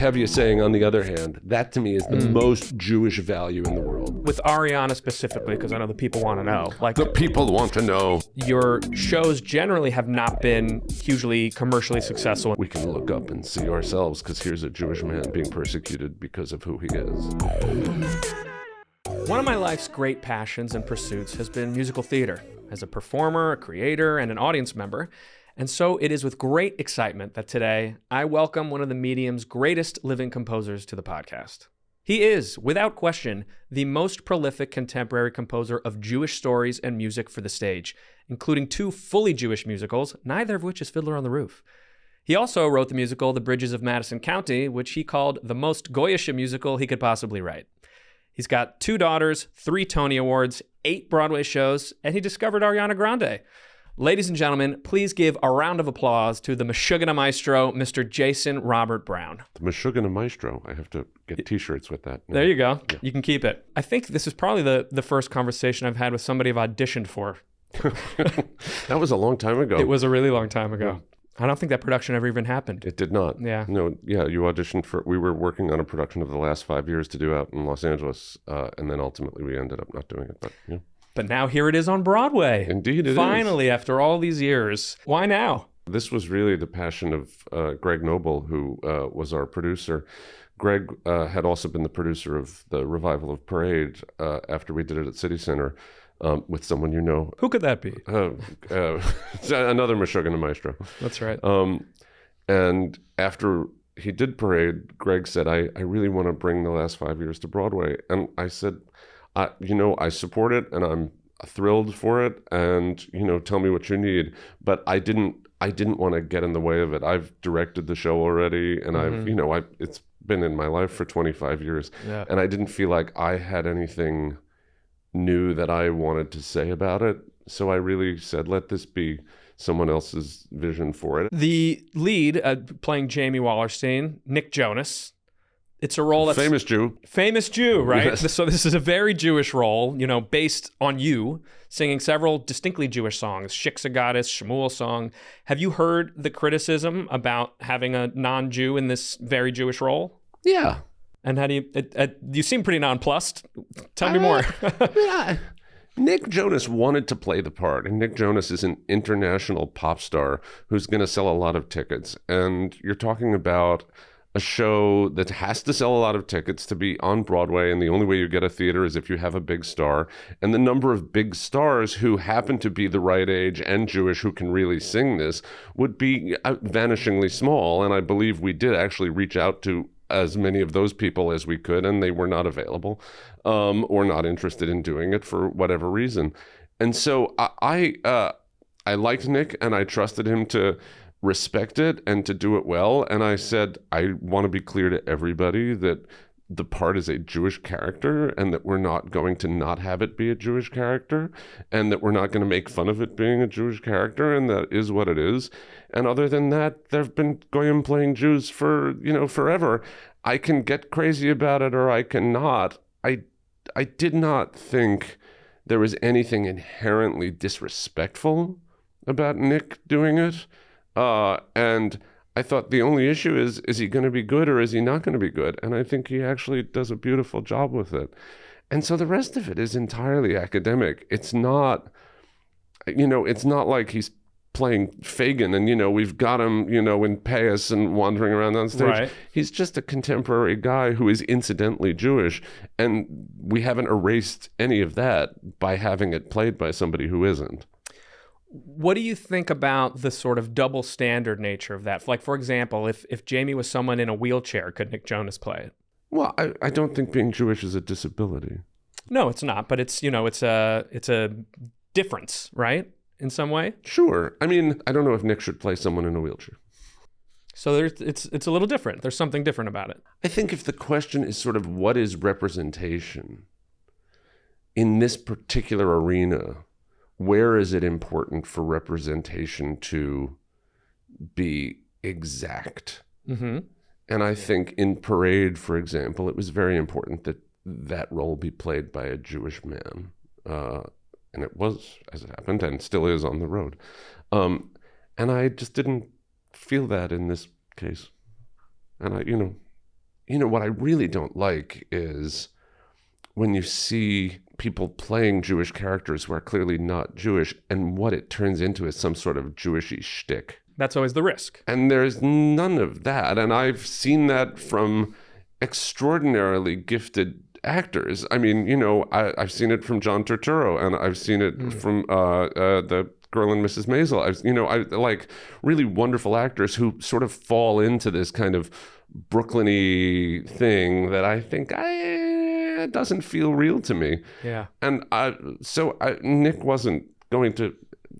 Tevye saying, on the other hand, that to me is the most Jewish value in the world. With Ariana specifically, because I know the people want to know. Like, The people want to know. your shows generally have not been hugely commercially successful. We can look up and see ourselves, because here's a Jewish man being persecuted because of who he is. One of my life's great passions and pursuits has been musical theater. As a performer, a creator, and an audience member. And so it is with great excitement that today I welcome one of the medium's greatest living composers to the podcast. He is, without question, the most prolific contemporary composer of Jewish stories and music for the stage, including 2 fully Jewish musicals, neither of which is Fiddler on the Roof. He also wrote the musical The Bridges of Madison County, which he called the most Goyish musical he could possibly write. He's got 2 daughters, 3 Tony Awards, 8 Broadway shows, and he discovered Ariana Grande. Ladies and gentlemen, please give a round of applause to the Meshuggah Maestro, Mr. Jason Robert Brown. The Meshuggah Maestro. I have to get T-shirts with that. There you go. Yeah. You can keep it. I think this is probably the first conversation I've had with somebody I've auditioned for. That was a long time ago. It was a really long time ago. Yeah. I don't think that production ever even happened. It did not. Yeah. No, yeah, you auditioned for, we were working on a production of the last 5 years to do out in Los Angeles, and then ultimately we ended up not doing it, but yeah. But now here it is on Broadway. Indeed it Finally, after all these years. Why now? This was really the passion of Greg Noble, who was our producer. Greg had also been the producer of the revival of Parade after we did it at City Center. With someone you know. Who could that be? Another Meshuggah Maestro. That's right. And after he did Parade, Greg said, I really want to bring the last 5 years to Broadway. And I said, I support it and I'm thrilled for it. And, tell me what you need. But I didn't want to get in the way of it. I've directed the show already. And it's been in my life for 25 years. Yeah. And I didn't feel like I had anything new that I wanted to say about it. So I really said, let this be someone else's vision for it. The lead, playing Jamie Wallerstein, Nick Jonas. It's a role that's... Famous Jew, right? Yes. So this is a very Jewish role, based on you singing several distinctly Jewish songs, Shiksagadis, Schmuel song. Have you heard the criticism about having a non-Jew in this very Jewish role? Yeah. And how do you seem pretty nonplussed. Tell me more. Yeah. Nick Jonas wanted to play the part, and Nick Jonas is an international pop star who's going to sell a lot of tickets. And you're talking about a show that has to sell a lot of tickets to be on Broadway, and the only way you get a theater is if you have a big star. And the number of big stars who happen to be the right age and Jewish who can really sing this would be vanishingly small. And I believe we did actually reach out to as many of those people as we could, and they were not available or not interested in doing it for whatever reason. And so I liked Nick, and I trusted him to respect it and to do it well. And I said, I want to be clear to everybody that the part is a Jewish character, and that we're not going to not have it be a Jewish character, and that we're not going to make fun of it being a Jewish character, and that is what it is. And other than that, there have been Goyim playing Jews for, forever. I can get crazy about it or I cannot. I did not think there was anything inherently disrespectful about Nick doing it. And I thought the only issue is he going to be good or is he not going to be good? And I think he actually does a beautiful job with it. And so the rest of it is entirely academic. It's not, it's not like he's playing Fagin and, we've got him, in payas and wandering around on stage. Right. He's just a contemporary guy who is incidentally Jewish. And we haven't erased any of that by having it played by somebody who isn't. What do you think about the sort of double standard nature of that? Like, for example, if Jamie was someone in a wheelchair, could Nick Jonas play it? Well, I don't think being Jewish is a disability. No, it's not. But it's, it's a difference, right? In some way? Sure. I mean, I don't know if Nick should play someone in a wheelchair. So it's a little different. There's something different about it. I think if the question is sort of what is representation in this particular arena, where is it important for representation to be exact? Mm-hmm. And I think in Parade, for example, it was very important that that role be played by a Jewish man. And it was, as it happened, and still is on the road. And I just didn't feel that in this case. And what I really don't like is when you see people playing Jewish characters who are clearly not Jewish, and what it turns into is some sort of Jewishy shtick. That's always the risk. And there's none of that. And I've seen that from extraordinarily gifted actors. I mean, I've seen it from John Turturro, and I've seen it from the girl in Mrs. Maisel. I like really wonderful actors who sort of fall into this kind of Brooklyn-y thing that I think it doesn't feel real to me. Yeah. And Nick wasn't going to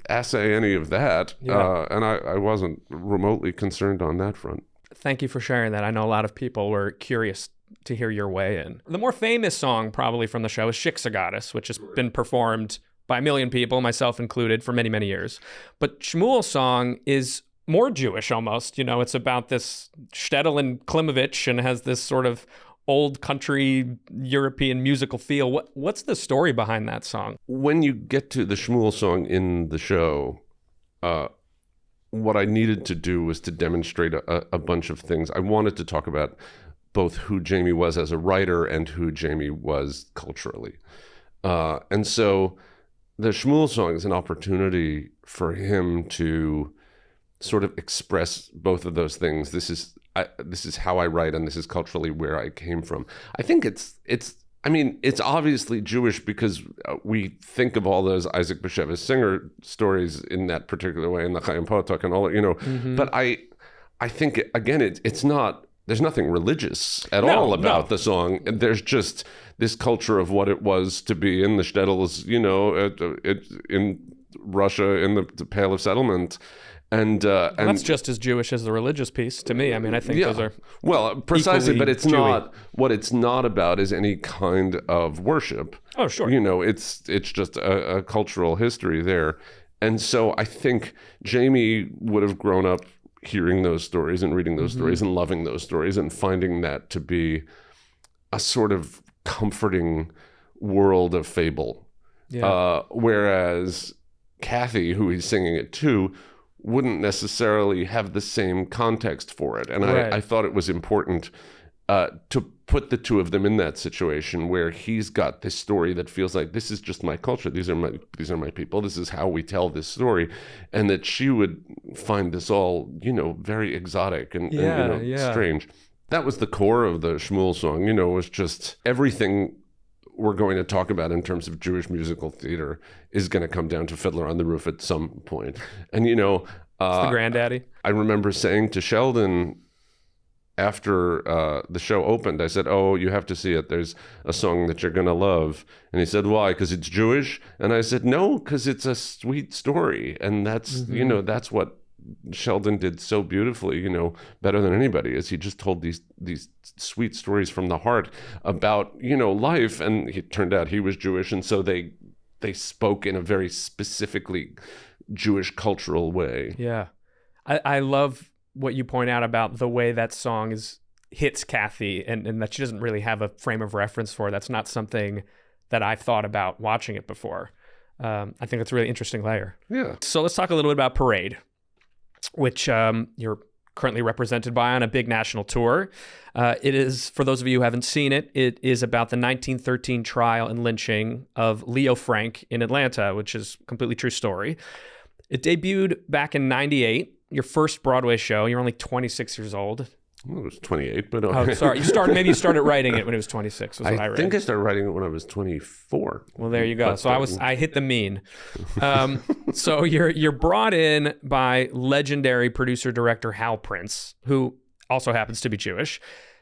assay any of that. Yeah. And I wasn't remotely concerned on that front. Thank you for sharing that. I know a lot of people were curious to hear your way in. The more famous song probably from the show is Shiksagadis, which has been performed by a million people, myself included, for many, many years. But Schmuel's song is more Jewish almost. It's about this shtetl in Klimovich and has this sort of old country European musical feel. What's the story behind that song? When you get to the Schmuel song in the show, what I needed to do was to demonstrate a bunch of things. I wanted to talk about both who Jamie was as a writer and who Jamie was culturally. And so the Schmuel song is an opportunity for him to sort of express both of those things. This is how I write, and this is culturally where I came from. I think it's obviously Jewish because we think of all those Isaac Bashevis Singer stories in that particular way, and the Chaim Potok and all that, Mm-hmm. But I think, again, it's not, there's nothing religious at all about the song. There's just this culture of what it was to be in the shtetls, in Russia, in the Pale of Settlement. And that's just as Jewish as the religious piece to me. I mean, I think those are precisely, but it's Jewy. not. What it's not about is any kind of worship. Oh, sure. It's just a cultural history there, and so I think Jamie would have grown up hearing those stories and reading those stories and loving those stories and finding that to be a sort of comforting world of fable. Yeah. Whereas Kathy, who he's singing it to, wouldn't necessarily have the same context for it. And Right. I thought it was important to put the two of them in that situation where he's got this story that feels like this is just my culture. These are my people. This is how we tell this story. And that she would find this all, very exotic and strange. That was the core of the Schmuel song, was just everything we're going to talk about in terms of Jewish musical theater is going to come down to Fiddler on the Roof at some point. And, it's the granddaddy. I remember saying to Sheldon after the show opened, I said, "Oh, you have to see it. There's a song that you're going to love." And he said, "Why? Because it's Jewish?" And I said, "No, because it's a sweet story." And that's, that's what Sheldon did so beautifully, better than anybody, is he just told these sweet stories from the heart about, life. And it turned out he was Jewish. And so they spoke in a very specifically Jewish cultural way. Yeah. I love what you point out about the way that song hits Kathy and that she doesn't really have a frame of reference for. That's not something that I've thought about watching it before. I think that's a really interesting layer. Yeah. So let's talk a little bit about Parade, which you're currently represented by on a big national tour. It is, for those of you who haven't seen it, it is about the 1913 trial and lynching of Leo Frank in Atlanta, which is a completely true story. It debuted back in 98, your first Broadway show. You're only 26 years old. Well, it was 28, but... Oh, sorry. Maybe you started writing it when it was 26, was what I read. I think I started writing it when I was 24. Well, there you go. So I hit the mean. So you're brought in by legendary producer-director Hal Prince, who also happens to be Jewish.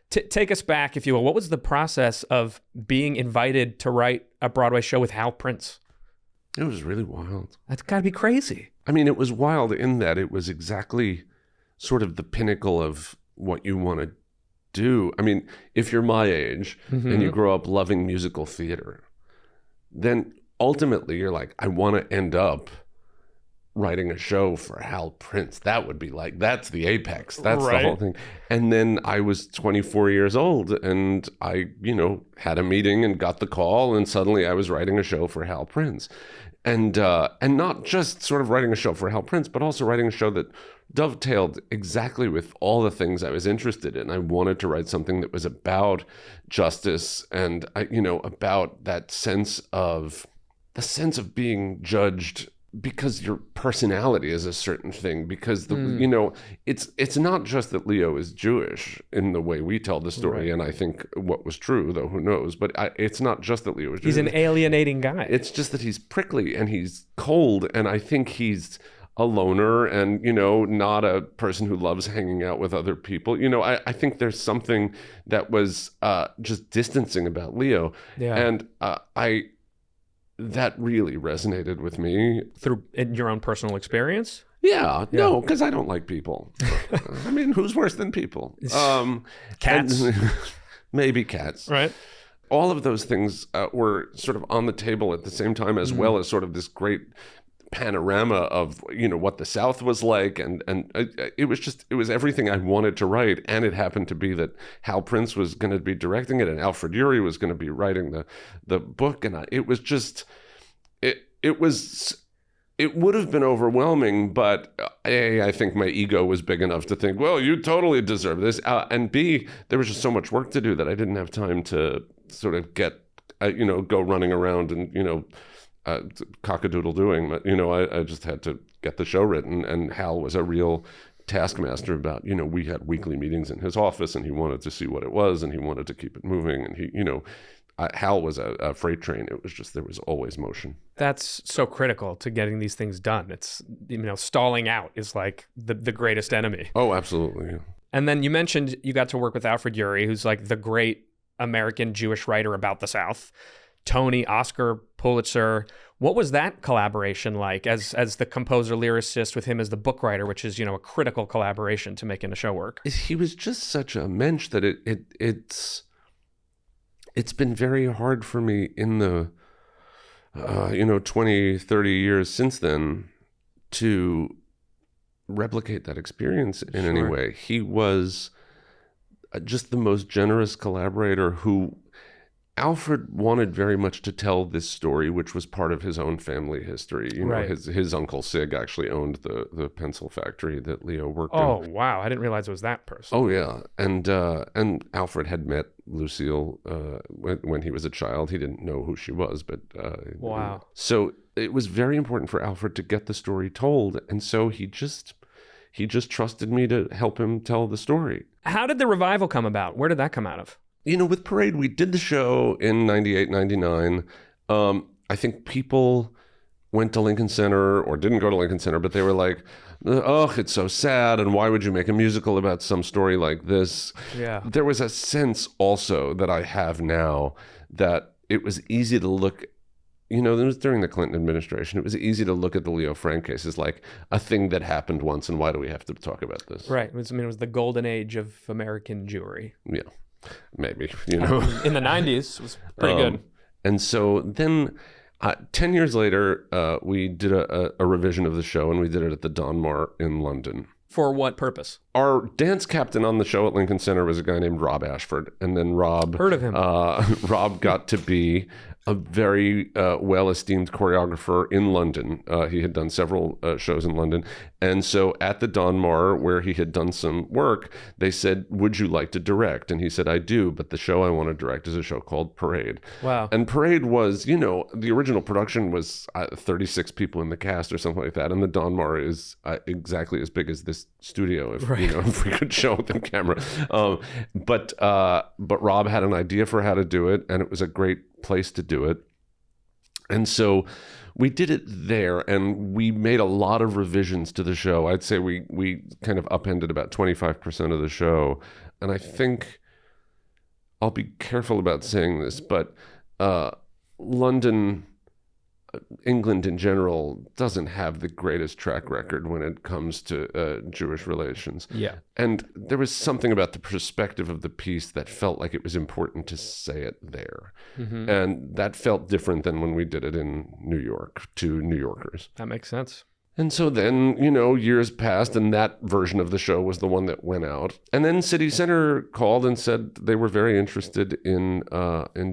Take us back, if you will. What was the process of being invited to write a Broadway show with Hal Prince? It was really wild. That's got to be crazy. I mean, it was wild in that it was exactly sort of the pinnacle of what you want to do. I mean, if you're my age and you grow up loving musical theater, then ultimately you're like, I want to end up writing a show for Hal Prince. That would be like, that's the apex. That's right. The whole thing. And then I was 24 years old and I, had a meeting and got the call and suddenly I was writing a show for Hal Prince. And not just sort of writing a show for Hal Prince, but also writing a show that dovetailed exactly with all the things I was interested in. I wanted to write something that was about justice and, about that sense of being judged because your personality is a certain thing, because it's not just that Leo is Jewish in the way we tell the story, Right. and I think what was true, though who knows, but it's not just that Leo is Jewish. He's an alienating guy. It's just that he's prickly and he's cold, and I think he's a loner and, not a person who loves hanging out with other people. I think there's something that was just distancing about Leo. Yeah. And that really resonated with me. Through in your own personal experience? Yeah. No, because I don't like people. I mean, who's worse than people? Cats. Maybe cats. Right. All of those things were sort of on the table at the same time, as well as sort of this great panorama of what the South was like, and it was everything I wanted to write. And it happened to be that Hal Prince was going to be directing it, and Alfred Uhry was going to be writing the book, and it was just it would have been overwhelming, but A, I think my ego was big enough to think, well, you totally deserve this, and B, there was just so much work to do that I didn't have time to sort of get go running around and cockadoodle doing. I just had to get the show written, and Hal was a real taskmaster about, we had weekly meetings in his office, and he wanted to see what it was, and he wanted to keep it moving, and he, Hal was a freight train. It was just, there was always motion. That's so critical to getting these things done. It's, stalling out is like the greatest enemy. Oh, absolutely. Yeah. And then you mentioned you got to work with Alfred Uhry, who's like the great American Jewish writer about the South. Tony, Oscar, Pulitzer. What was that collaboration like as the composer lyricist with him as the book writer, which is, a critical collaboration to making a show work? He was just such a mensch that it's been very hard for me in the 20, 30 years since then to replicate that experience in any way. He was just the most generous collaborator who Alfred wanted very much to tell this story, which was part of his own family history. His uncle Sig actually owned the pencil factory that Leo worked in. Oh, wow. I didn't realize it was that person. Oh, yeah. And Alfred had met Lucille when he was a child. He didn't know who she was, but... wow. So it was very important for Alfred to get the story told, and so he just trusted me to help him tell the story. How did the revival come about? Where did that come out of? With Parade, we did the show in 98, 99. I think people went to Lincoln Center or didn't go to Lincoln Center, but they were like, oh, it's so sad, and why would you make a musical about some story like this? Yeah. There was a sense also that I have now that it was easy to look, it was during the Clinton administration, it was easy to look at the Leo Frank case as like a thing that happened once, and why do we have to talk about this? Right. It was the golden age of American Jewry. Yeah. Maybe, In the 90s, it was pretty good. And so then 10 years later, we did a revision of the show, and we did it at the Donmar in London. For what purpose? Our dance captain on the show at Lincoln Center was a guy named Rob Ashford. And then Rob... Heard of him. Rob got to be a very well-esteemed choreographer in London. He had done several shows in London. And so at the Donmar, where he had done some work, they said, would you like to direct? And he said, I do, but the show I want to direct is a show called Parade. Wow. And Parade was, the original production was 36 people in the cast or something like that. And the Donmar is exactly as big as this studio, if we could show it on camera. But Rob had an idea for how to do it, and it was a great place to do it. And so we did it there, and we made a lot of revisions to the show. I'd say we kind of upended about 25% of the show. And I think, I'll be careful about saying this, but London, England in general, doesn't have the greatest track record when it comes to Jewish relations. Yeah. And there was something about the perspective of the piece that felt like it was important to say it there. Mm-hmm. And that felt different than when we did it in New York to New Yorkers. That makes sense. And so then, years passed, and that version of the show was the one that went out. And then City Center called and said they were very interested in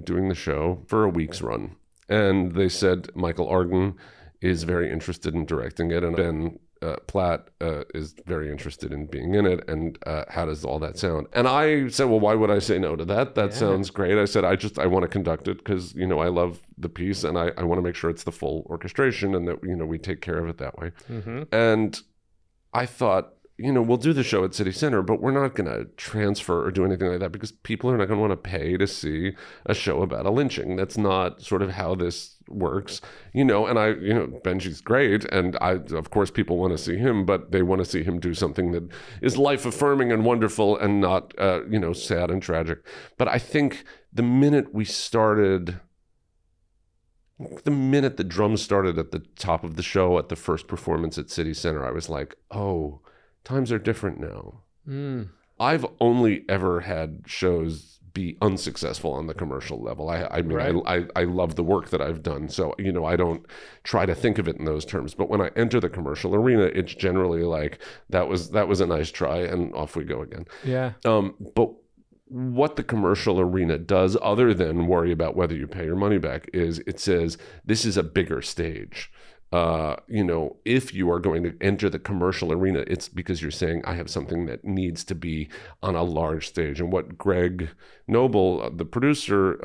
doing the show for a week's run. And they said Michael Arden is very interested in directing it. And Ben Platt is very interested in being in it, and how does all that sound? And I said, well, why would I say no to that? That sounds great. I said, I want to conduct it because, you know, I love the piece, and I want to make sure it's the full orchestration and that, you know, we take care of it that way. And I thought, you know, we'll do the show at City Center, but we're not going to transfer or do anything like that because people are not going to want to pay to see a show about a lynching. That's not sort of how this works, you know. And Benji's great, and of course people want to see him, but they want to see him do something that is life affirming and wonderful and not, you know, sad and tragic. But I think the minute the drums started at the top of the show at the first performance at City Center, I was like, oh, times are different now. I've only ever had shows be unsuccessful on the commercial level. I mean, right. I love the work that I've done. So, you know, I don't try to think of it in those terms. But when I enter the commercial arena, it's generally like, that was a nice try, and off we go again. Yeah. But what the commercial arena does, other than worry about whether you pay your money back, is it says, this is a bigger stage. You know, if you are going to enter the commercial arena, it's because you're saying, I have something that needs to be on a large stage. And what Greg Noble, the producer,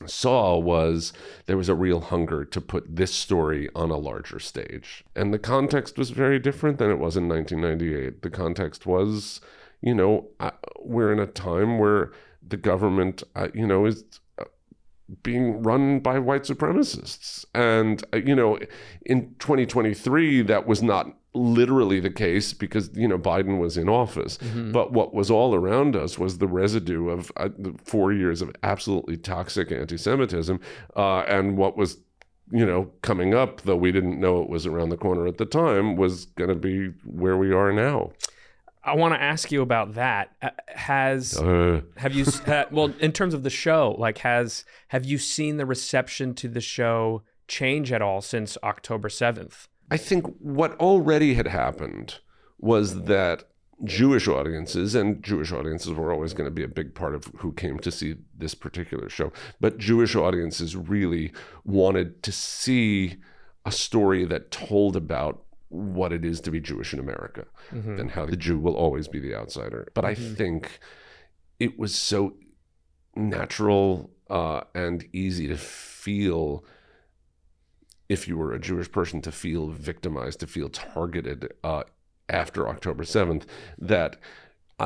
saw was there was a real hunger to put this story on a larger stage. And the context was very different than it was in 1998. The context was, you know, we're in a time where the government, you know, is being run by white supremacists. And, you know, in 2023, that was not literally the case because, you know, Biden was in office. But what was all around us was the residue of 4 years of absolutely toxic anti-Semitism. And what was, you know, coming up, though we didn't know it was around the corner at the time, was going to be where we are now. I want to ask you about that. Have you, well, in terms of the show, like, have you seen the reception to the show change at all since October 7th? I think what already had happened was that Jewish audiences were always going to be a big part of who came to see this particular show, but Jewish audiences really wanted to see a story that told about what it is to be Jewish in America, and how the Jew will always be the outsider. But I think it was so natural and easy to feel, if you were a Jewish person, to feel victimized, to feel targeted after October 7th, that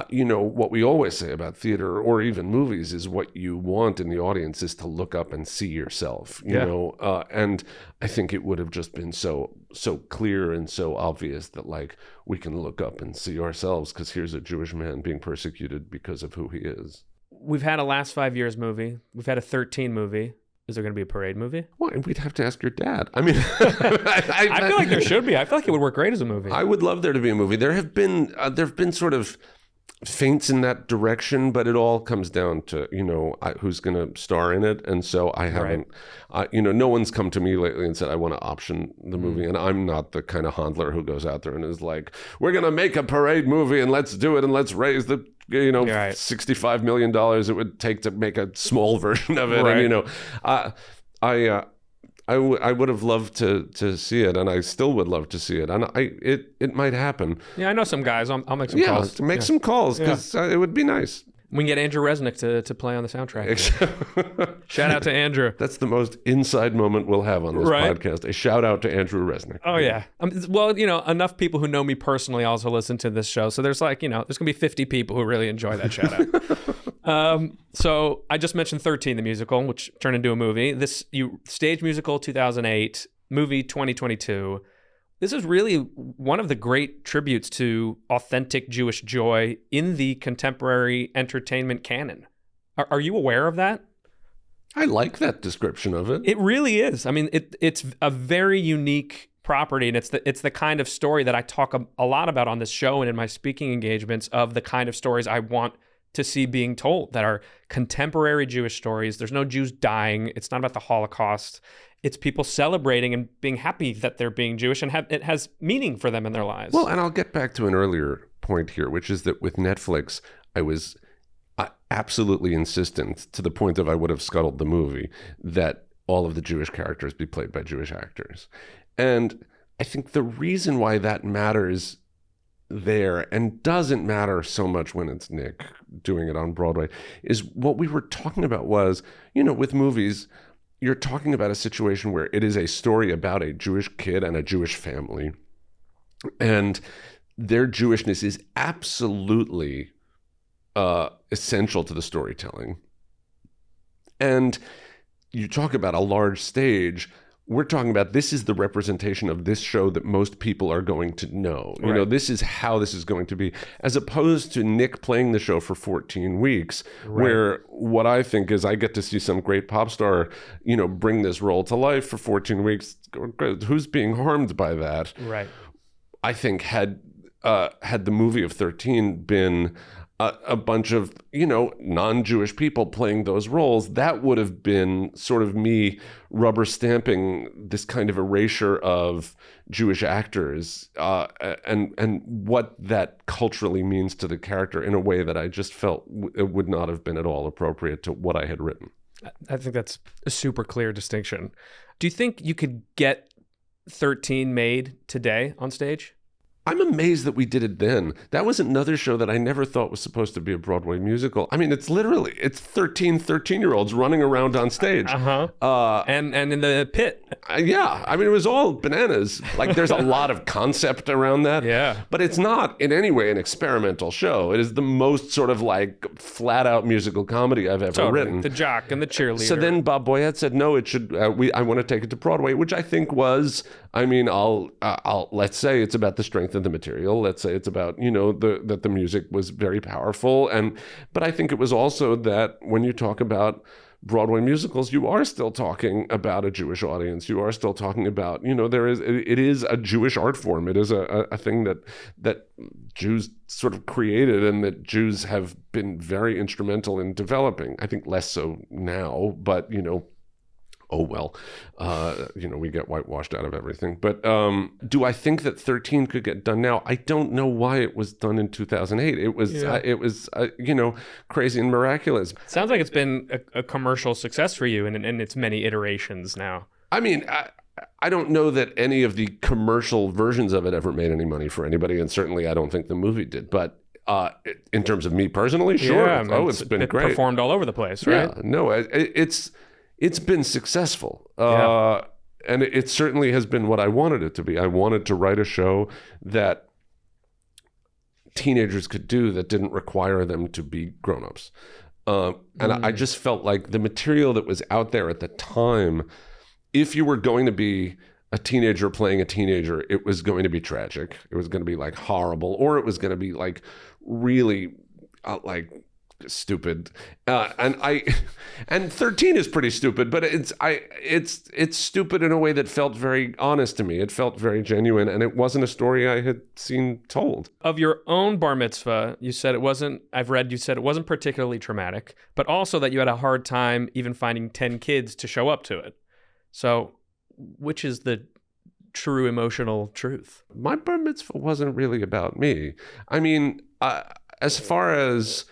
you know, what we always say about theater or even movies is what you want in the audience is to look up and see yourself, you know? And I think it would have just been so clear and so obvious that, like, we can look up and see ourselves because here's a Jewish man being persecuted because of who he is. We've had a Last 5 Years movie. We've had a 13 movie. Is there going to be a Parade movie? Well, we'd have to ask your dad. I mean, I feel like there should be. I feel like it would work great as a movie. I would love there to be a movie. There have been sort of feints in that direction, but it all comes down to, you know, who's going to star in it. And so I haven't, you know, no one's come to me lately and said, I want to option the movie. And I'm not the kind of handler who goes out there and is like, we're going to make a Parade movie and let's do it and let's raise the, you know, $65 million it would take to make a small version of it. And, you know, I would have loved to see it, and I still would love to see it, and it might happen. Yeah, I know some guys. I'll make some calls. Make some calls because it would be nice. We can get Andrew Resnick to play on the soundtrack. Shout out to Andrew. That's the most inside moment we'll have on this podcast. A shout out to Andrew Resnick. Oh, yeah. Well, you know, enough people who know me personally also listen to this show. So there's like, you know, there's going to be 50 people who really enjoy that shout out. So I just mentioned 13, the musical, which turned into a movie. Stage musical 2008, movie 2022. This is really one of the great tributes to authentic Jewish joy in the contemporary entertainment canon. Are you aware of that? I like that description of it. It really is. I mean, it's a very unique property, and it's the kind of story that I talk a lot about on this show and in my speaking engagements, of the kind of stories I want to see being told that are contemporary Jewish stories. There's no Jews dying. It's not about the Holocaust. It's people celebrating and being happy that they're being Jewish, and it has meaning for them in their lives. Well, and I'll get back to an earlier point here, which is that with Netflix, I was absolutely insistent, to the point of I would have scuttled the movie, that all of the Jewish characters be played by Jewish actors. And I think the reason why that matters there and doesn't matter so much when it's Nick doing it on Broadway is what we were talking about was, with movies, you're talking about a situation where it is a story about a Jewish kid and a Jewish family. And their Jewishness is absolutely essential to the storytelling. And you talk about a large stage. We're talking about this is the representation of this show that most people are going to know. Right. This is how this is going to be, as opposed to Nick playing the show for 14 weeks, where what I think is I get to see some great pop star, bring this role to life for 14 weeks. Who's being harmed by that? Right. I think had the movie of 13 been a bunch of, non-Jewish people playing those roles, that would have been sort of me rubber stamping this kind of erasure of Jewish actors and what that culturally means to the character in a way that I just felt it would not have been at all appropriate to what I had written. I think that's a super clear distinction. Do you think you could get 13 made today on stage? I'm amazed that we did it then. That was another show that I never thought was supposed to be a Broadway musical. I mean, it's 13-year-olds running around on stage. And in the pit. Yeah. I mean, it was all bananas. Like, there's a lot of concept around that. Yeah. But it's not in any way an experimental show. It is the most sort of like flat out musical comedy I've ever written. The jock and the cheerleader. So then Bob Boyette said, no, it should, I want to take it to Broadway, which I think was, I'll let's say it's about the strength of the material. Let's say it's about, that the music was very powerful. But I think it was also that when you talk about Broadway musicals, you are still talking about a Jewish audience. You are still talking about, it is a Jewish art form. It is a thing that Jews sort of created and that Jews have been very instrumental in developing. I think less so now, but, oh, well, we get whitewashed out of everything. But do I think that 13 could get done now? I don't know why it was done in 2008. It was, crazy and miraculous. Sounds like it's been a commercial success for you in its many iterations now. I mean, I don't know that any of the commercial versions of it ever made any money for anybody. And certainly I don't think the movie did. But in terms of me personally, sure. Yeah, it's been great. Performed all over the place, right? Yeah, no, it's been successful. And it certainly has been what I wanted it to be. I wanted to write a show that teenagers could do that didn't require them to be grown-ups. I just felt like the material that was out there at the time, if you were going to be a teenager playing a teenager, it was going to be tragic. It was going to be like horrible, or it was going to be like really like stupid. And 13 is pretty stupid, but it's stupid in a way that felt very honest to me. It felt very genuine, and it wasn't a story I had seen told. Of your own bar mitzvah, you said it wasn't particularly traumatic, but also that you had a hard time even finding 10 kids to show up to it. So which is the true emotional truth? My bar mitzvah wasn't really about me. I mean, as far as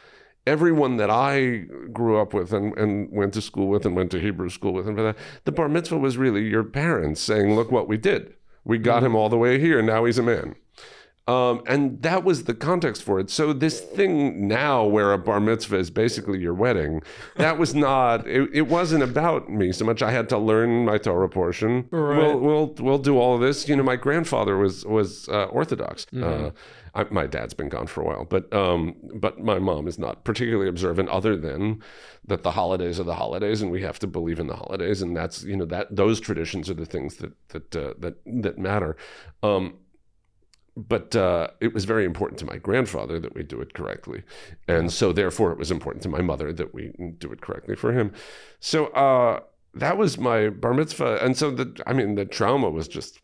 everyone that I grew up with and went to school with and went to Hebrew school with, and for that, the bar mitzvah was really your parents saying, look what we did. We got him all the way here. Now he's a man. And that was the context for it. So this thing now where a bar mitzvah is basically your wedding, that was not, it wasn't about me so much. I had to learn my Torah portion. Right. We'll do all of this. My grandfather was Orthodox. My dad's been gone for a while, but my mom is not particularly observant, other than that the holidays are the holidays, and we have to believe in the holidays, and that's that those traditions are the things that matter. But it was very important to my grandfather that we do it correctly, and so therefore it was important to my mother that we do it correctly for him. So that was my bar mitzvah, and so the trauma was just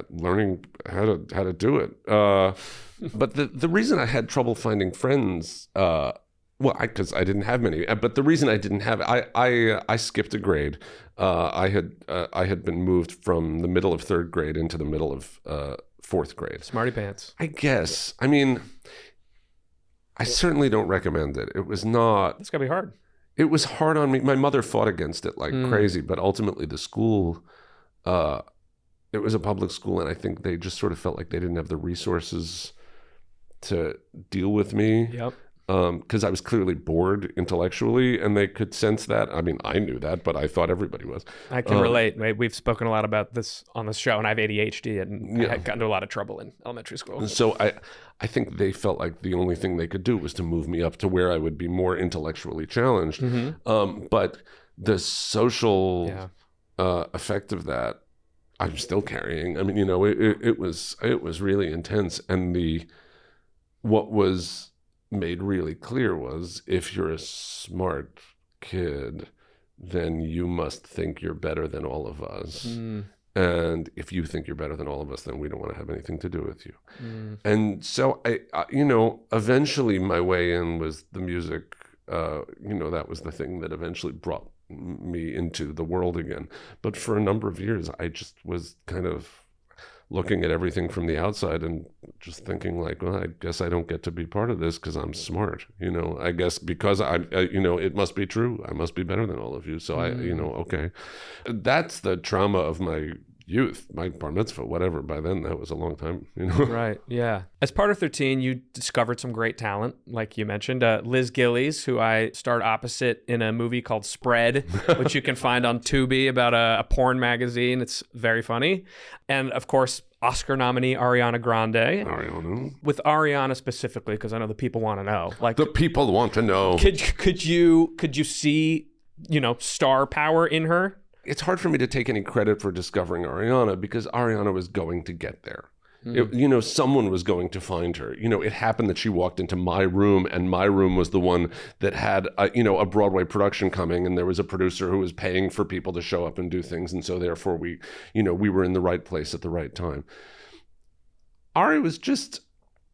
learning how to do it. But the reason I had trouble finding friends, because I didn't have many. But the reason I didn't have, I skipped a grade. I had been moved from the middle of third grade into the middle of fourth grade. Smarty pants. I guess. I mean, I certainly don't recommend it. It was not. It's gotta be hard. It was hard on me. My mother fought against it like crazy, but ultimately the school it was a public school, and I think they just sort of felt like they didn't have the resources to deal with me. Yep. Because I was clearly bored intellectually, and they could sense that. I mean, I knew that, but I thought everybody was. I can relate. We've spoken a lot about this on this show, and I have ADHD, and I got into a lot of trouble in elementary school. So I think they felt like the only thing they could do was to move me up to where I would be more intellectually challenged. But the social effect of that, I'm still carrying. I mean, it was really intense, and what was made really clear was, if you're a smart kid, then you must think you're better than all of us. And if you think you're better than all of us, then we don't want to have anything to do with you. And so I eventually my way in was the music. That was the thing that eventually brought me into the world again. But for a number of years, I just was kind of looking at everything from the outside and just thinking like, well, I guess I don't get to be part of this because I'm smart. I guess because it must be true. I must be better than all of you. So okay. That's the trauma of my youth, my bar mitzvah, whatever. By then, that was a long time, Right, yeah. As part of 13, you discovered some great talent, like you mentioned. Liz Gillies, who I starred opposite in a movie called Spread, which you can find on Tubi, about a porn magazine. It's very funny. And, of course, Oscar nominee Ariana Grande. With Ariana specifically, because I know the people want to know. Like, the people want to know. Could you see, star power in her? It's hard for me to take any credit for discovering Ariana, because Ariana was going to get there. Someone was going to find her. It happened that she walked into my room, and my room was the one that had a Broadway production coming, and there was a producer who was paying for people to show up and do things, and so therefore we were in the right place at the right time. Ari was just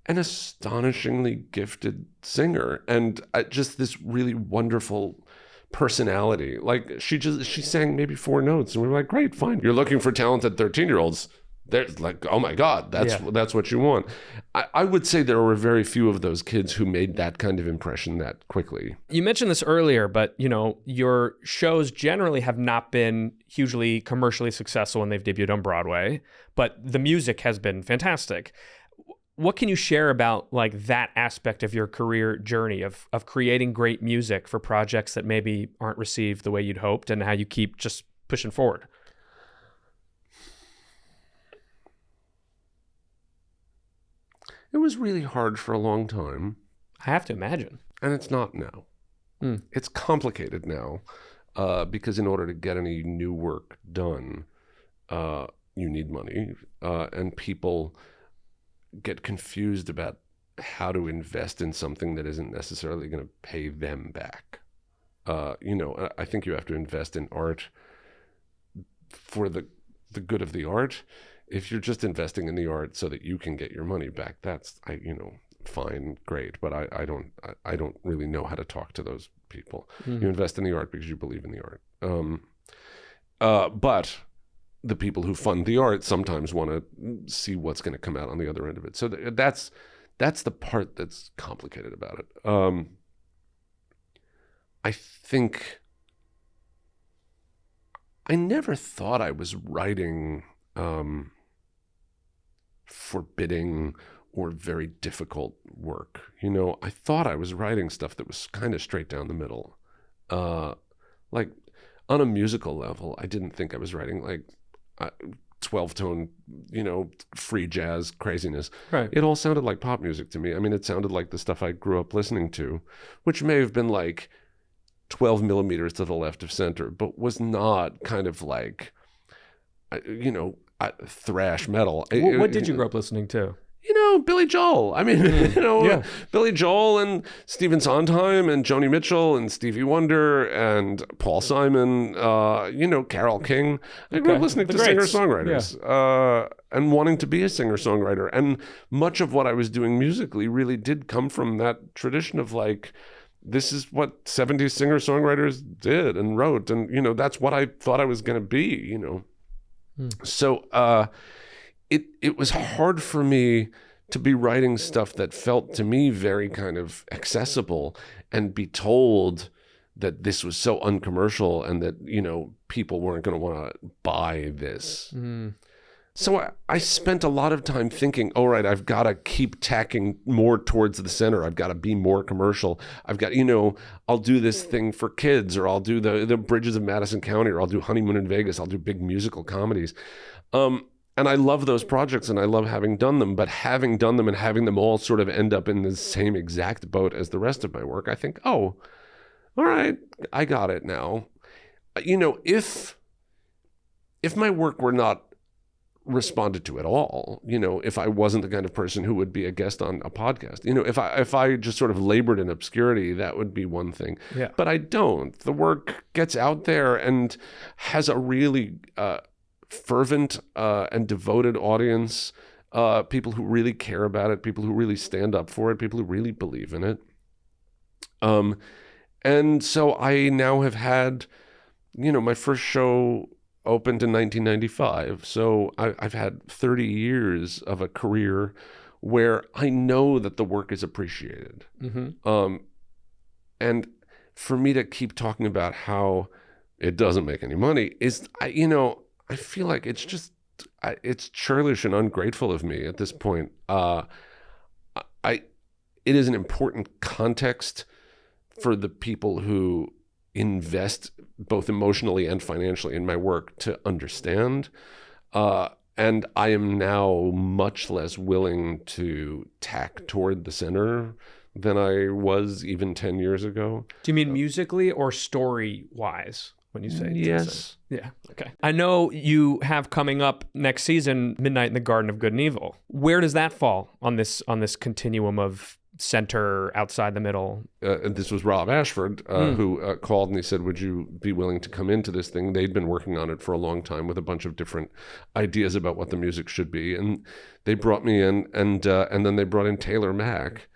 an astonishingly gifted singer, and just this really wonderful personality. Like, she sang maybe 4 notes, and we were like, great, fine. You're looking for talented 13-year-olds. There's like, oh my God, that's what you want. I would say there were very few of those kids who made that kind of impression that quickly. You mentioned this earlier, but your shows generally have not been hugely commercially successful when they've debuted on Broadway, but the music has been fantastic. What can you share about like that aspect of your career journey of creating great music for projects that maybe aren't received the way you'd hoped, and how you keep just pushing forward? It was really hard for a long time. I have to imagine. And it's not now. It's complicated now, because in order to get any new work done, you need money, and people get confused about how to invest in something that isn't necessarily going to pay them back. I think you have to invest in art for the good of the art. If you're just investing in the art so that you can get your money back, that's fine, great. But I don't really know how to talk to those people. You invest in the art because you believe in the art. But the people who fund the art sometimes want to see what's going to come out on the other end of it. So that's the part that's complicated about it. I think I never thought I was writing forbidding or very difficult work. I thought I was writing stuff that was kind of straight down the middle. Like, on a musical level, I didn't think I was writing like 12-tone, free jazz craziness. Right. It all sounded like pop music to me. I mean, it sounded like the stuff I grew up listening to, which may have been like 12 millimeters to the left of center, but was not kind of like, thrash metal. What did you grow up listening to? Billy Joel. I mean, Billy Joel and Stephen Sondheim and Joni Mitchell and Stevie Wonder and Paul Simon, Carole King. I grew up listening to singer-songwriters and wanting to be a singer-songwriter. And much of what I was doing musically really did come from that tradition of like, this is what 70s singer-songwriters did and wrote. And, that's what I thought I was going to be, So it was hard for me to be writing stuff that felt to me very kind of accessible, and be told that this was so uncommercial and that, people weren't going to want to buy this. So I spent a lot of time thinking, all right, I've got to keep tacking more towards the center. I've got to be more commercial. I've got, I'll do this thing for kids, or I'll do the Bridges of Madison County, or I'll do Honeymoon in Vegas. I'll do big musical comedies. And I love those projects, and I love having done them. But having done them and having them all sort of end up in the same exact boat as the rest of my work, I think, oh, all right, I got it now. If my work were not responded to at all, if I wasn't the kind of person who would be a guest on a podcast, if I just sort of labored in obscurity, that would be one thing. Yeah. But I don't. The work gets out there and has a really fervent and devoted audience, people who really care about it, people who really stand up for it, people who really believe in it. And so I now have had, my first show opened in 1995. So I've had 30 years of a career where I know that the work is appreciated. Mm-hmm. And for me to keep talking about how it doesn't make any money is, I feel like it's churlish and ungrateful of me at this point. It is an important context for the people who invest both emotionally and financially in my work to understand. And I am now much less willing to tack toward the center than I was even 10 years ago. Do you mean musically or story-wise when you say yes? Yeah. Okay. I know you have coming up next season, Midnight in the Garden of Good and Evil. Where does that fall on this continuum of center, outside the middle? And this was Rob Ashford who called and he said, would you be willing to come into this thing? They'd been working on it for a long time with a bunch of different ideas about what the music should be. And they brought me in, and then they brought in Taylor Mack.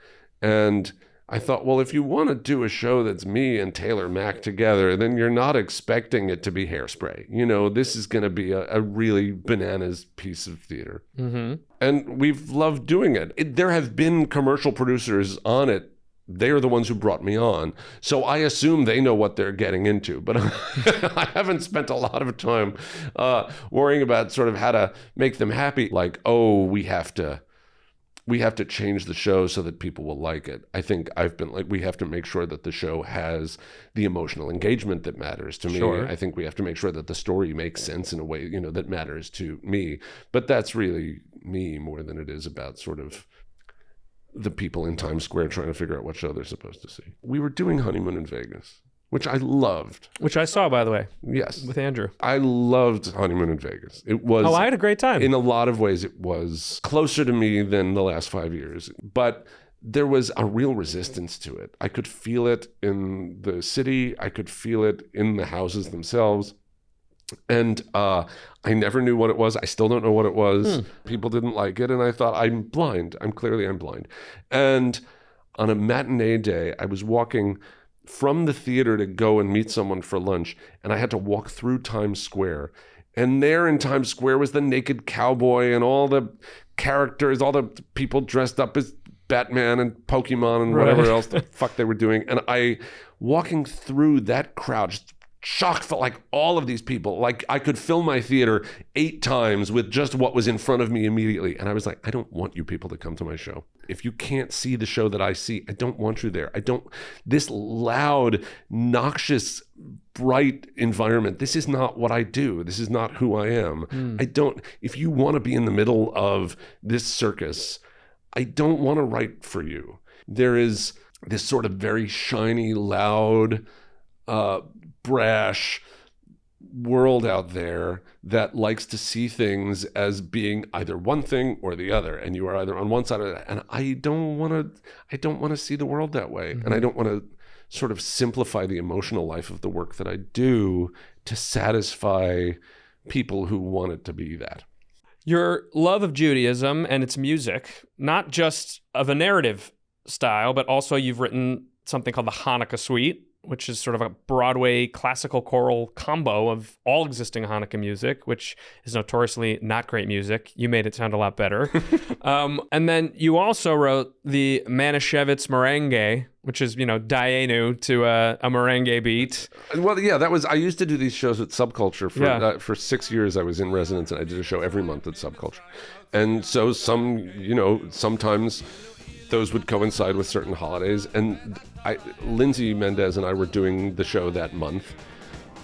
And I thought, well, if you want to do a show that's me and Taylor Mack together, then you're not expecting it to be Hairspray. This is going to be a really bananas piece of theater. Mm-hmm. And we've loved doing it. There have been commercial producers on it. They're the ones who brought me on. So I assume they know what they're getting into. But I haven't spent a lot of time worrying about sort of how to make them happy. Like, oh, we have to change the show so that people will like it. I think I've been like, we have to make sure that the show has the emotional engagement that matters to me. Sure. I think we have to make sure that the story makes sense in a way, that matters to me. But that's really me more than it is about sort of the people in Times Square trying to figure out what show they're supposed to see. We were doing Honeymoon in Vegas, which I loved. Which I saw, by the way. Yes. With Andrew. I loved Honeymoon in Vegas. It was... Oh, I had a great time. In a lot of ways, it was closer to me than the last 5 years. But there was a real resistance to it. I could feel it in the city. I could feel it in the houses themselves. And I never knew what it was. I still don't know what it was. People didn't like it. And I thought, I'm blind. I'm blind. And on a matinee day, I was walking from the theater to go and meet someone for lunch, and I had to walk through Times Square. And there in Times Square was the naked cowboy and all the characters, all the people dressed up as Batman and Pokemon and whatever else the fuck they were doing. And I, walking through that crowd, just shocked, felt like all of these people, like I could fill my theater 8 times with just what was in front of me immediately. And I was like, I don't want you people to come to my show. If you can't see the show that I see, I don't want you there. This loud, noxious, bright environment, this is not what I do. This is not who I am. If you want to be in the middle of this circus, I don't want to write for you. There is this sort of very shiny, loud, brash world out there that likes to see things as being either one thing or the other, and you are either on one side or that. And I don't want to see the world that way. Mm-hmm. And I don't want to sort of simplify the emotional life of the work that I do to satisfy people who want it to be that. Your love of Judaism and its music, not just of a narrative style, but also you've written something called the Hanukkah Suite, which is sort of a Broadway classical choral combo of all existing Hanukkah music, which is notoriously not great music. You made it sound a lot better. And then you also wrote the Manischewitz merengue, which is, Dayenu to a merengue beat. Well, yeah, I used to do these shows at Subculture for 6 years. I was in residence and I did a show every month at Subculture. And so sometimes those would coincide with certain holidays. And Lindsay Mendez and I were doing the show that month.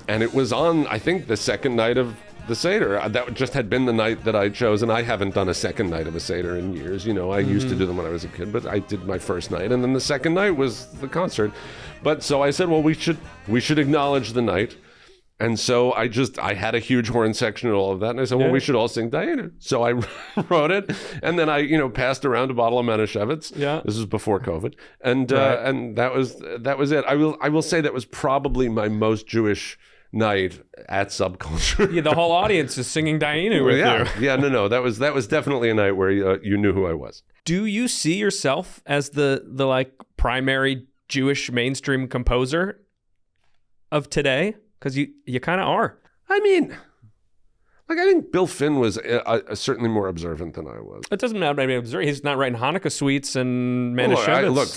And it was on, I think, the second night of the Seder. That just had been the night that I chose. And I haven't done a second night of a Seder in years. I used to do them when I was a kid, but I did my first night. And then the second night was the concert. But so I said, well, we should acknowledge the night. And so I had a huge horn section and all of that. And I said, well, we should all sing Diana. So I wrote it. And then I, passed around a bottle of Manischewitz. Yeah. This was before COVID. And and that was it. I will say that was probably my most Jewish night at Subculture. Yeah, the whole audience is singing Diana with you. Yeah, no. That was definitely a night where you knew who I was. Do you see yourself as the like primary Jewish mainstream composer of today? Because you kind of are. I mean, I think Bill Finn was certainly more observant than I was. It doesn't matter to be observant. He's not writing Hanukkah suites and Manischewitz. Look,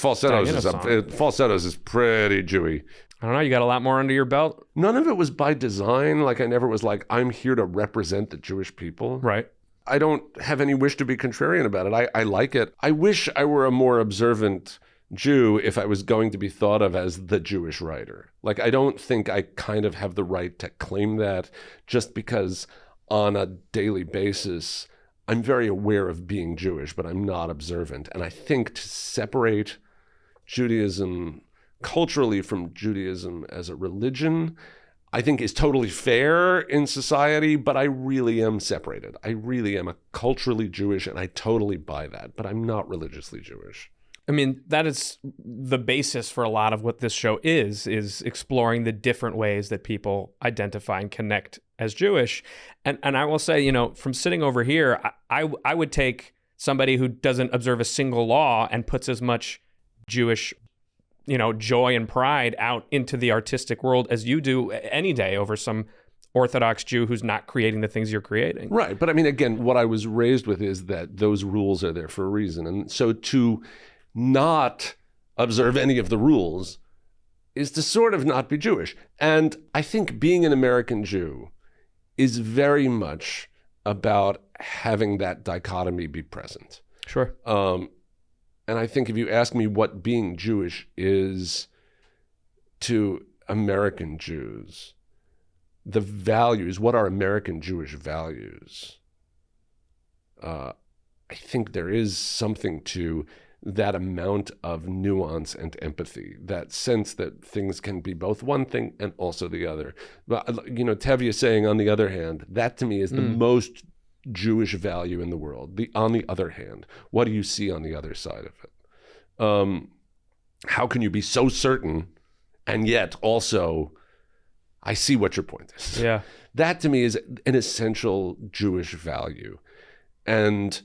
falsettos is pretty Jewy. I don't know. You got a lot more under your belt. None of it was by design. Like, I never was like, I'm here to represent the Jewish people. Right. I don't have any wish to be contrarian about it. I like it. I wish I were a more observant Jew if I was going to be thought of as the Jewish writer. Like, I don't think I kind of have the right to claim that just because on a daily basis I'm very aware of being Jewish, but I'm not observant. And I think to separate Judaism culturally from Judaism as a religion, I think is totally fair in society, but I really am separated. I really am a culturally Jewish, and I totally buy that, but I'm not religiously Jewish. I mean, that is the basis for a lot of what this show is exploring the different ways that people identify and connect as Jewish. And I will say, from sitting over here, I would take somebody who doesn't observe a single law and puts as much Jewish, joy and pride out into the artistic world as you do any day over some Orthodox Jew who's not creating the things you're creating. Right. But I mean, again, what I was raised with is that those rules are there for a reason. And so to not observe any of the rules is to sort of not be Jewish. And I think being an American Jew is very much about having that dichotomy be present. Sure. And I think if you ask me what being Jewish is to American Jews, the values, what are American Jewish values? I think there is something to that amount of nuance and empathy, that sense that things can be both one thing and also the other. But, Tevye saying, on the other hand, that to me is the most Jewish value in the world. On the other hand, what do you see on the other side of it? How can you be so certain and yet also, I see what your point is. Yeah. That to me is an essential Jewish value. And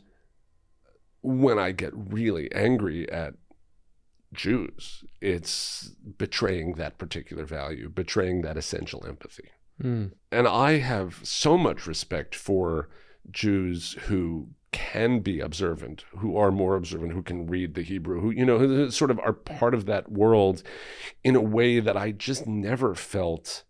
when I get really angry at Jews, it's betraying that particular value, betraying that essential empathy. And I have so much respect for Jews who can be observant, who are more observant, who can read the Hebrew, who sort of are part of that world in a way that I just never felt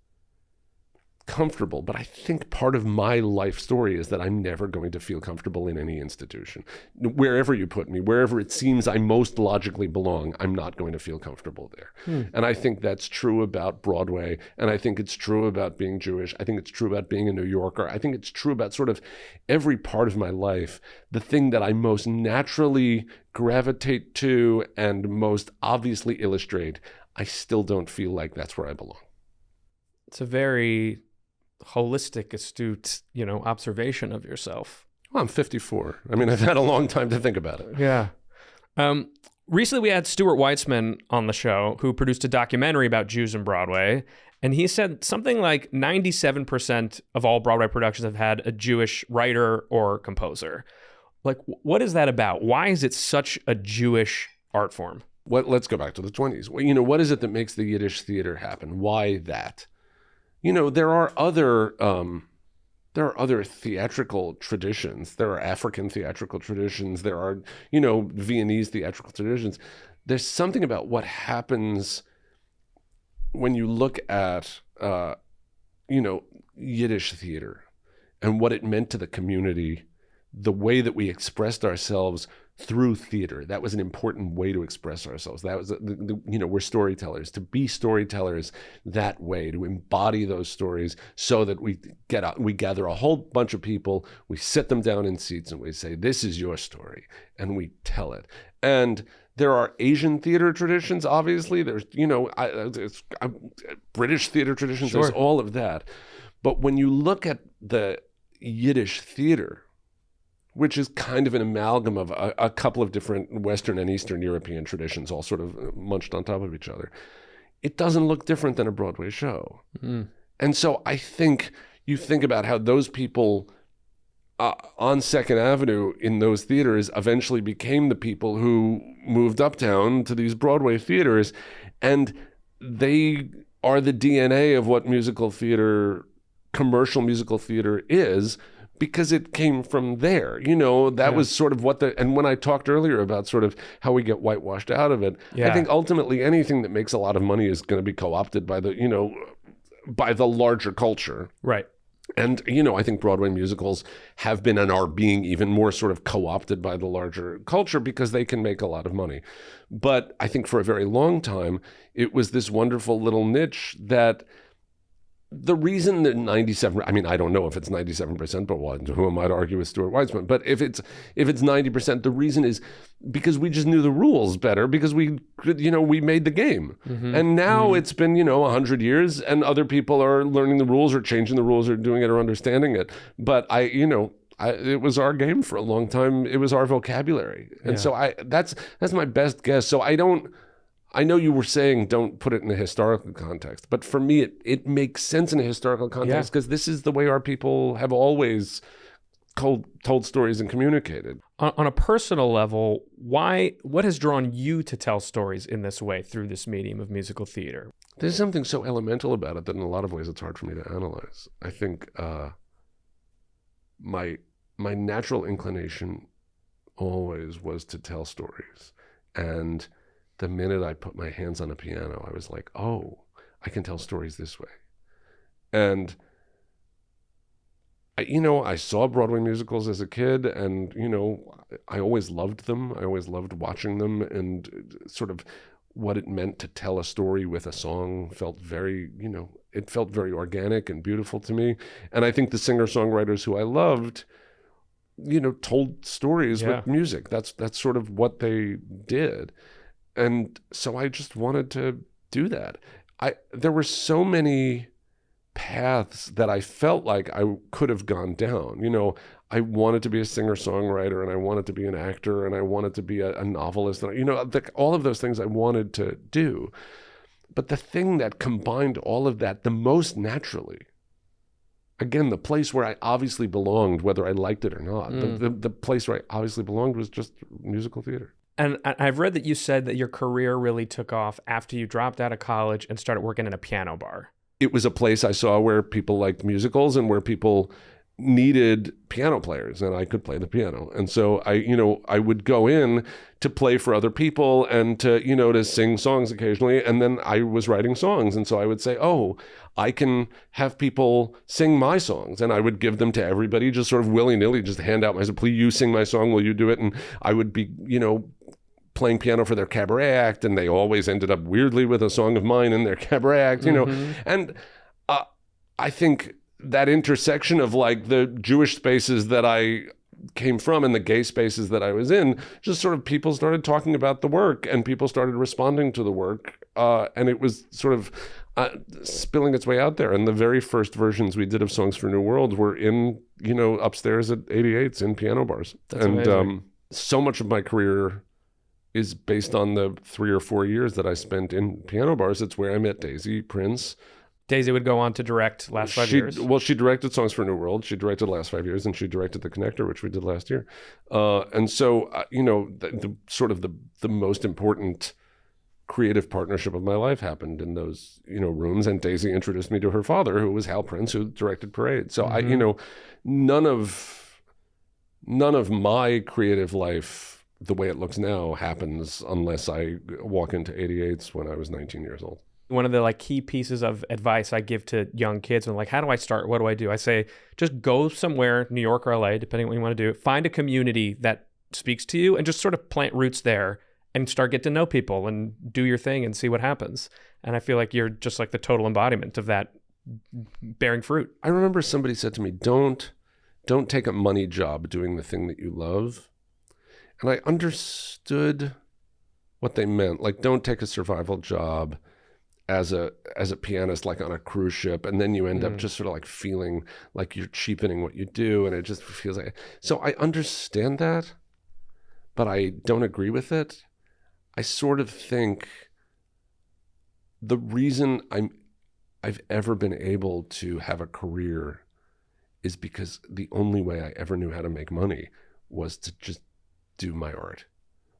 comfortable. But I think part of my life story is that I'm never going to feel comfortable in any institution. Wherever you put me, wherever it seems I most logically belong, I'm not going to feel comfortable there. And I think that's true about Broadway. And I think it's true about being Jewish. I think it's true about being a New Yorker. I think it's true about sort of every part of my life. The thing that I most naturally gravitate to and most obviously illustrate, I still don't feel like that's where I belong. It's a very holistic, astute, observation of yourself. Well, I'm 54. I mean, I've had a long time to think about it. Yeah. Recently, we had Stuart Weitzman on the show, who produced a documentary about Jews in Broadway. And he said something like 97% of all Broadway productions have had a Jewish writer or composer. Like, what is that about? Why is it such a Jewish art form? let's go back to the 20s. Well, what is it that makes the Yiddish theater happen? Why that? There are other theatrical traditions. There are African theatrical traditions. There are, Viennese theatrical traditions. There's something about what happens when you look at, Yiddish theater and what it meant to the community, the way that we expressed ourselves through theater. That was an important way to express ourselves. That was, we're storytellers. To be storytellers that way, to embody those stories so that we gather a whole bunch of people, we sit them down in seats and we say, this is your story, and we tell it. And there are Asian theater traditions, obviously. There's, British theater traditions, Sure. There's all of that. But when you look at the Yiddish theater, which is kind of an amalgam of a couple of different Western and Eastern European traditions all sort of munched on top of each other, it doesn't look different than a Broadway show. Mm. And so I think you think about how those people on Second Avenue in those theaters eventually became the people who moved uptown to these Broadway theaters, and they are the DNA of what commercial musical theater is, because it came from there. That was sort of and when I talked earlier about sort of how we get whitewashed out of it, I think ultimately anything that makes a lot of money is going to be co-opted by by the larger culture. Right. And, I think Broadway musicals have been and are being even more sort of co-opted by the larger culture because they can make a lot of money. But I think for a very long time, it was this wonderful little niche that the reason that 97, I mean, I don't know if it's 97%, but who am I to argue with Stuart Weitzman? But if it's 90%, the reason is because we just knew the rules better, because we made the game. Mm-hmm. And now it's been, 100 years and other people are learning the rules or changing the rules or doing it or understanding it. But it was our game for a long time. It was our vocabulary. And so that's my best guess. So I know you were saying don't put it in a historical context, but for me, it makes sense in a historical context because this is the way our people have always told stories and communicated. On a personal level, what has drawn you to tell stories in this way through this medium of musical theater? There's something so elemental about it that in a lot of ways it's hard for me to analyze. I think my natural inclination always was to tell stories. And the minute I put my hands on a piano, I was like, oh, I can tell stories this way. And, I saw Broadway musicals as a kid, and, I always loved them. I always loved watching them, and sort of what it meant to tell a story with a song felt very, it felt very organic and beautiful to me. And I think the singer-songwriters who I loved, told stories with music. That's sort of what they did. And so I just wanted to do that. There were so many paths that I felt like I could have gone down. I wanted to be a singer-songwriter, and I wanted to be an actor, and I wanted to be a novelist. And, all of those things I wanted to do. But the thing that combined all of that the most naturally, again, the place where I obviously belonged, whether I liked it or not, the place where I obviously belonged was just musical theater. And I've read that you said that your career really took off after you dropped out of college and started working in a piano bar. It was a place I saw where people liked musicals and where people needed piano players, and I could play the piano. And so I would go in to play for other people and to sing songs occasionally. And then I was writing songs. And so I would say, oh, I can have people sing my songs. And I would give them to everybody, just sort of willy-nilly, just hand out myself, please, you sing my song, will you do it? And I would be, playing piano for their cabaret act, and they always ended up weirdly with a song of mine in their cabaret act, And I think that intersection of like the Jewish spaces that I came from and the gay spaces that I was in, just sort of people started talking about the work and people started responding to the work. And it was sort of spilling its way out there. And the very first versions we did of Songs for New World were in, upstairs at 88s in piano bars. That's amazing. So much of my career is based on the 3 or 4 years that I spent in piano bars. It's where I met Daisy Prince. Daisy would go on to direct last 5 years. Well, she directed Songs for New World. She directed the last 5 years, and she directed The Connector, which we did last year. And so, the sort of the most important creative partnership of my life happened in those, rooms. And Daisy introduced me to her father, who was Hal Prince, who directed Parade. So none of my creative life, the way it looks now, happens unless I walk into 88s when I was 19 years old. One of the key pieces of advice I give to young kids, and how do I start? What do I do? I say, just go somewhere, New York or LA, depending on what you want to do. Find a community that speaks to you and just sort of plant roots there and start get to know people and do your thing and see what happens. And I feel like you're just like the total embodiment of that bearing fruit. I remember somebody said to me, don't take a money job doing the thing that you love. And I understood what they meant. Like, don't take a survival job as a pianist, like on a cruise ship, and then you end up just sort of like feeling like you're cheapening what you do, and it just feels like. So I understand that, but I don't agree with it. I sort of think the reason I've ever been able to have a career is because the only way I ever knew how to make money was to just do my art,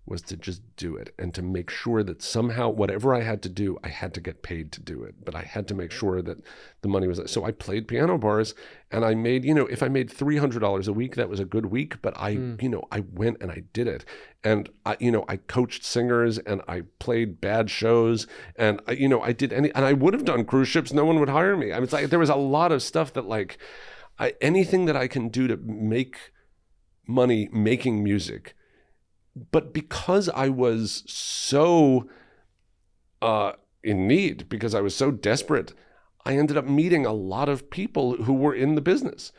was to just do it, and to make sure that somehow whatever I had to do, I had to get paid to do it. But I had to make sure that the money was. So I played piano bars, and I made, if I made $300 a week, that was a good week. But I went and I did it, and I coached singers, and I played bad shows, and I did and I would have done cruise ships. No one would hire me. I mean, it's like there was a lot of stuff that anything that I can do to make money making music. But because I was so in need, because I was so desperate, I ended up meeting a lot of people who were in the business.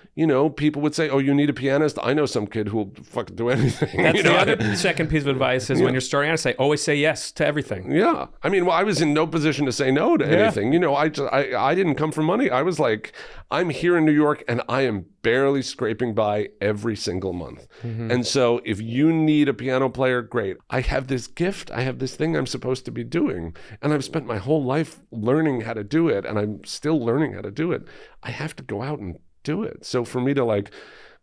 People would say, "Oh, you need a pianist? I know some kid who will fucking do anything." That's the other second piece of advice is when you're starting out, always say yes to everything. Yeah. I mean, I was in no position to say no to anything. I didn't come from money. I was like, I'm here in New York and I am barely scraping by every single month. And so if you need a piano player, great. I have this gift. I have this thing I'm supposed to be doing. And I've spent my whole life learning how to do it. And I'm still learning how to do it. I have to go out and do it. So for me to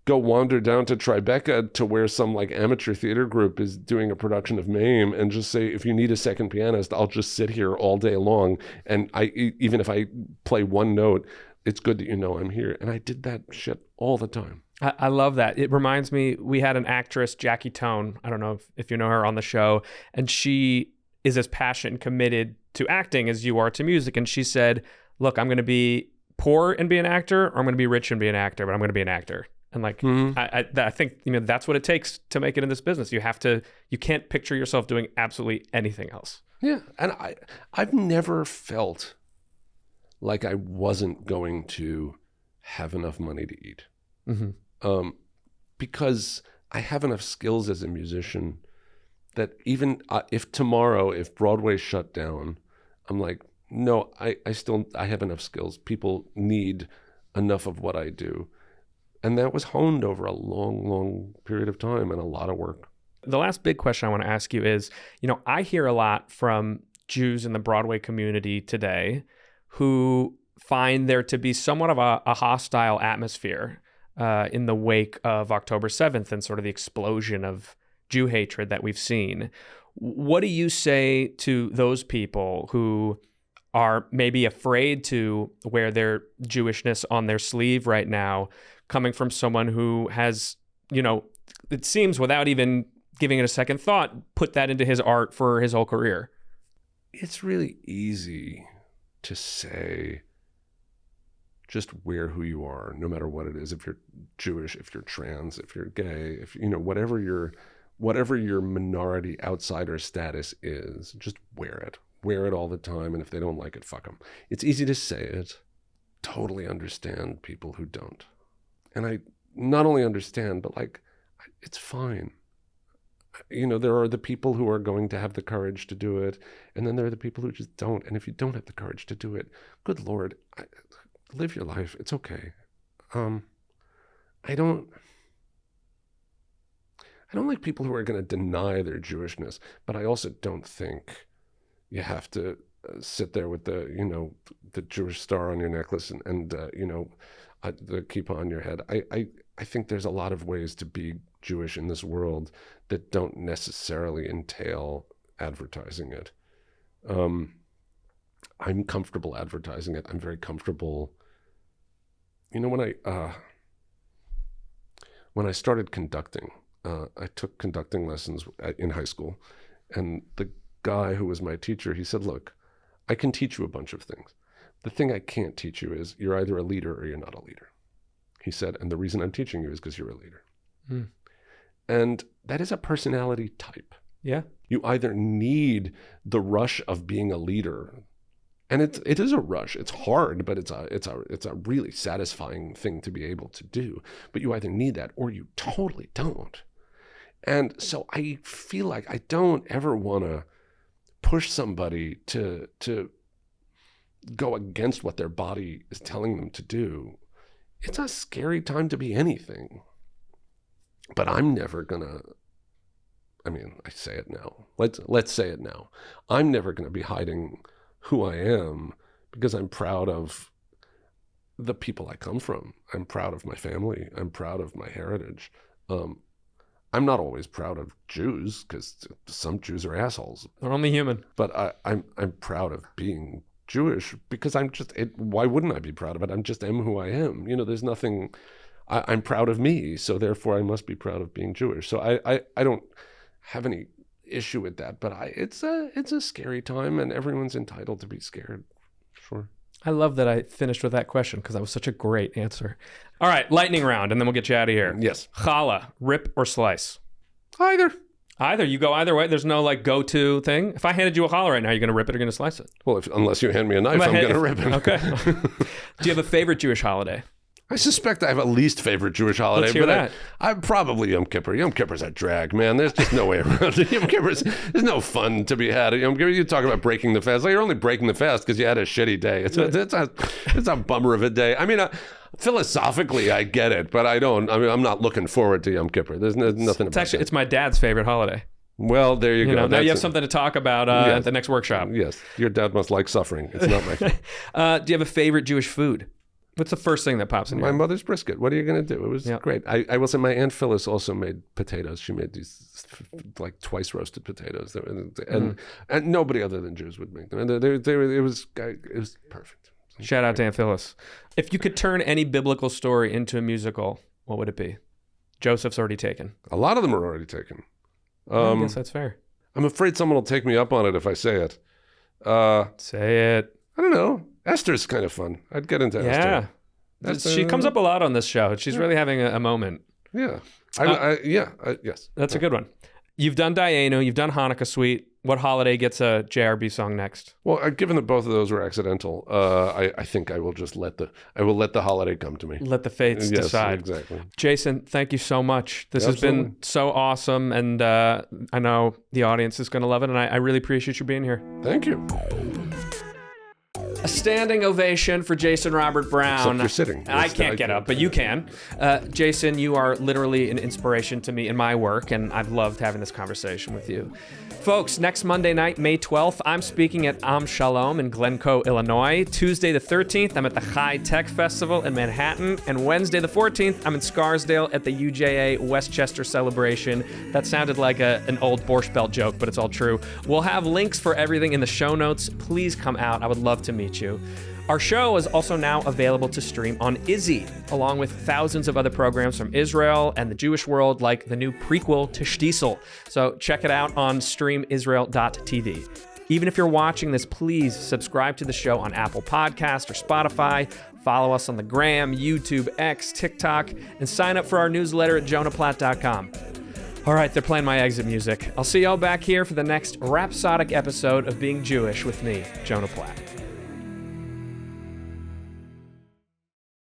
go wander down to Tribeca to where some amateur theater group is doing a production of Mame and just say, if you need a second pianist, I'll just sit here all day long. And even if I play one note, it's good that I'm here. And I did that shit all the time. I love that. It reminds me, we had an actress, Jackie Tone. I don't know if you know her, on the show. And she is as passionate and committed to acting as you are to music. And she said, look, I'm going to be poor and be an actor, or I'm going to be rich and be an actor, but I'm going to be an actor. And I think that's what it takes to make it in this business. You can't picture yourself doing absolutely anything else. Yeah. And I've never felt like I wasn't going to have enough money to eat. Because I have enough skills as a musician that even if Broadway shut down, I'm like, no, I have enough skills. People need enough of what I do. And that was honed over a long, long period of time and a lot of work. The last big question I want to ask you is, I hear a lot from Jews in the Broadway community today who find there to be somewhat of a hostile atmosphere in the wake of October 7th and sort of the explosion of Jew hatred that we've seen. What do you say to those people who are maybe afraid to wear their Jewishness on their sleeve right now, coming from someone who has, it seems without even giving it a second thought, put that into his art for his whole career? It's really easy to say, just wear who you are, no matter what it is. If you're Jewish, if you're trans, if you're gay, if whatever your minority outsider status is, just wear it. Wear it all the time, and if they don't like it, fuck them. It's easy to say it. Totally understand people who don't. And I not only understand, but it's fine. There are the people who are going to have the courage to do it, and then there are the people who just don't. And if you don't have the courage to do it, good Lord, live your life. It's okay. I don't like people who are going to deny their Jewishness, but I also don't think you have to sit there with the Jewish star on your necklace and the kippah on your head. I think there's a lot of ways to be Jewish in this world that don't necessarily entail advertising it. I'm comfortable advertising it. I'm very comfortable. When I started conducting, I took conducting lessons in high school, and the guy who was my teacher, he said, look, I can teach you a bunch of things. The thing I can't teach you is you're either a leader or you're not a leader. He said, and the reason I'm teaching you is because you're a leader. And that is a personality type. Yeah. You either need the rush of being a leader, and it is a rush. It's hard, but it's a really satisfying thing to be able to do. But you either need that or you totally don't. And so I feel like I don't ever want to push somebody to go against what their body is telling them to do. It's a scary time to be anything. But I'm never gonna, I say it now. Let's say it now. I'm never gonna be hiding who I am because I'm proud of the people I come from. I'm proud of my family. I'm proud of my heritage. I'm not always proud of Jews because some Jews are assholes. They're only human. But I'm proud of being Jewish because why wouldn't I be proud of it? I just am who I am. There's nothing, I'm proud of me, so therefore I must be proud of being Jewish. So I don't have any issue with that, but it's a scary time and everyone's entitled to be scared. Sure. I love that I finished with that question because that was such a great answer. All right, lightning round, and then we'll get you out of here. Yes. Challah, rip or slice? Either. You go either way. There's no go-to thing. If I handed you a challah right now, you're going to rip it or going to slice it? Well, unless you hand me a knife, I'm going to rip it. Okay. Do you have a favorite Jewish holiday? I suspect I have a least favorite Jewish holiday. Let's hear that. I'm probably Yom Kippur. Yom Kippur's a drag, man. There's just no way around it. Yom Kippur's, there's no fun to be had at Yom Kippur. You talk about breaking the fast. You're only breaking the fast because you had a shitty day. It's a bummer of a day. Philosophically, I get it, but I'm not looking forward to Yom Kippur. There's nothing about it. It's my dad's favorite holiday. Well, there you go. Now you have something to talk about at the next workshop. Yes. Your dad must like suffering. It's not my fault. Do you have a favorite Jewish food? What's the first thing that pops in your head? My mother's brisket. What are you going to do? It was great. I will say my Aunt Phyllis also made potatoes. She made these twice roasted potatoes. And nobody other than Jews would make them. And it was perfect. Shout out to Aunt Phyllis. If you could turn any biblical story into a musical, what would it be? Joseph's already taken. A lot of them are already taken. I guess that's fair. I'm afraid someone will take me up on it if I say it. Say it. I don't know. Esther's kind of fun. I'd get into Esther. Yeah. She comes up a lot on this show. She's really having a moment. Yeah. Yes. That's a good one. You've done Dayenu. You've done Hanukkah Suite. What holiday gets a JRB song next? Well, given that both of those were accidental, I think I will just let the holiday come to me. Let the fates decide. Exactly. Jason, thank you so much. This has been so awesome, and I know the audience is going to love it, and I really appreciate you being here. Thank you. A standing ovation for Jason Robert Brown. Except you're sitting. I can't get up, but you can. Jason, you are literally an inspiration to me in my work, and I've loved having this conversation with you. Folks, next Monday night, May 12th, I'm speaking at Am Shalom in Glencoe, Illinois. Tuesday the 13th, I'm at the High Tech Festival in Manhattan. And Wednesday the 14th, I'm in Scarsdale at the UJA Westchester celebration. That sounded like an old Borscht Belt joke, but it's all true. We'll have links for everything in the show notes. Please come out. I would love to meet you. Our show is also now available to stream on Izzy, along with thousands of other programs from Israel and the Jewish world, like the new prequel to Shtisel. So check it out on streamisrael.tv. Even if you're watching this, please subscribe to the show on Apple Podcasts or Spotify. Follow us on the Gram, YouTube, X, TikTok, and sign up for our newsletter at jonahplatt.com. All right, they're playing my exit music. I'll see y'all back here for the next rhapsodic episode of Being Jewish with me, Jonah Platt.